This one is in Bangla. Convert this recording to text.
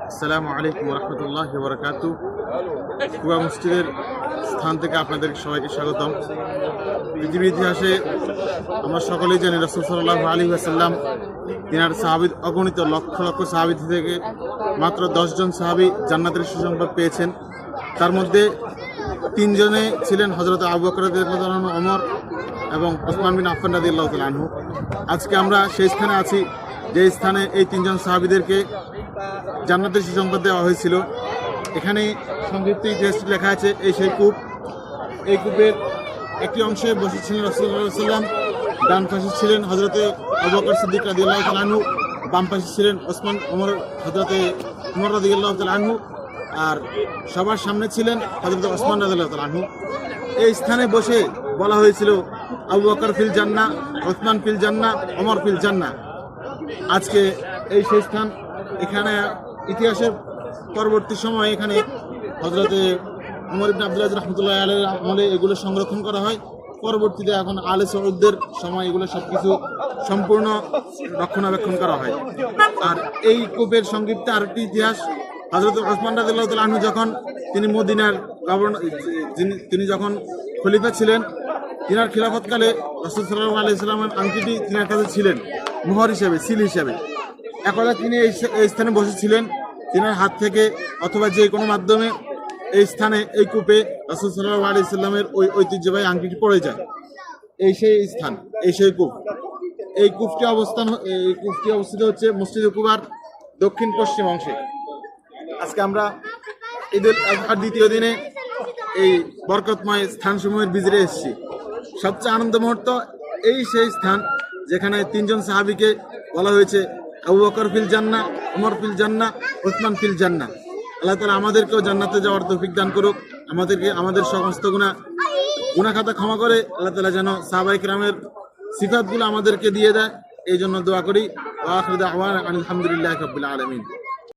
আসসালামু আলাইকুম রহমতুল্লাহ বরকাতু। কুবা মসজিদের স্থান থেকে আপনাদের সবাইকে স্বাগতম। পৃথিবীর ইতিহাসে আমরা সকলেই জানি রাসূল সাল্লাল্লাহু আলাইহি ওয়াসাল্লাম তিনার সাহাবী অগণিত লক্ষ লক্ষ সাহাবী থেকে মাত্র 10 জন সাহাবী জান্নাতের সুসংবাদ পেয়েছেন। তার মধ্যে 3 জনে ছিলেন হযরত আবু বকর রাদিয়াল্লাহু আনহু, ওমর এবং ওসমান বিন আফফান রাদিয়াল্লাহু তাআলা আনহু। আজকে আমরা সেই স্থানে আছি যে স্থানে এই 3 জন সাহাবীদেরকে জান্নাতের সুসংবাদ দেওয়া হয়েছিল। এখানে সংক্ষিপ্ত ইতিহাস লেখা আছে। এই সেই কূপ, এই কূপের একটি অংশে বসেছিলেন রাসূলুল্লাহ সাল্লাল্লাহু আলাইহি ওয়াসাল্লাম, ডান পাশে ছিলেন হযরতে আবু বকর সিদ্দিক রাদিয়াল্লাহু তাআলা আনহু, বাম পাশে ছিলেন হযরতে ওমর রাদিয়াল্লাহু তাআলা আনহু, আর সবার সামনে ছিলেন হযরতে ওসমান রাদিয়াল্লাহু তাআলা আনহু। এই স্থানে বসে বলা হয়েছিল আবু বকর ফিল জান্নাহ, ওসমান ফিল জান্নাহ, ওমর ফিল জান্নাহ। আজকে এই সেই স্থান। এখানে ইতিহাসের পরবর্তী সময়ে এখানে হযরতে ওমর ইবনে আব্দুল আজিজ রাহমাতুল্লাহি আলাইহি আমলে এগুলো সংরক্ষণ করা হয়। পরবর্তীতে এখন আলে সৌদদের সময় এগুলো সবকিছু সম্পূর্ণ রক্ষণাবেক্ষণ করা হয়। আর এই কূপের সংক্ষিপ্ত আরেকটি ইতিহাস, হযরত ওসমান রাদিয়াল্লাহু তাআলা আনহু যখন তিনি মদিনার গভর্নর, তিনি যখন খলিফা ছিলেন, তিনার খিলাফতকালে রাসূল সাল্লাল্লাহু আলাইহি ওয়াসাল্লামের আংটিটি তিনার কাছে ছিলেন মোহর হিসেবে, সিল হিসেবে। একদা তিনি এই স্থানে বসেছিলেন, তিনার হাত থেকে অথবা যে কোনো মাধ্যমে এই স্থানে, এই কূপে রাসূল সাল্লাল্লাহু আলাইহি ওয়াসাল্লামের ওই ঐতিহ্যবাহী আংটিটি পড়ে যায়। এই সেই স্থান, এই সেই কূপ। এই কূপটি অবস্থিত হচ্ছে মসজিদে কুবার দক্ষিণ পশ্চিম অংশে। আজকে আমরা ঈদুল আজহার দ্বিতীয় দিনে এই বরকতময় স্থানসমূহের ভিজিটে এসেছি। সবচেয়ে আনন্দ মুহূর্ত এই সেই স্থান যেখানে 3 জন সাহাবীকে বলা হয়েছে আবু বকর ফিল জান্নাহ, ওমর ফিল জান্নাহ, ওসমান ফিল জান্নাহ। আল্লাহ তাআলা আমাদেরকেও জান্নাতে যাওয়ার তৌফিক দান করুক। আমাদের সমস্ত গুনাহ খাতা ক্ষমা করে আল্লাহ তাআলা যেন সাহাবায়ে কিরামের সিফাতগুলো আমাদেরকে দিয়ে দেয়, এই জন্য দোয়া করি। ওয়া আখিরু দাওয়ানা আলহামদুলিল্লাহি রাব্বিল আলামিন।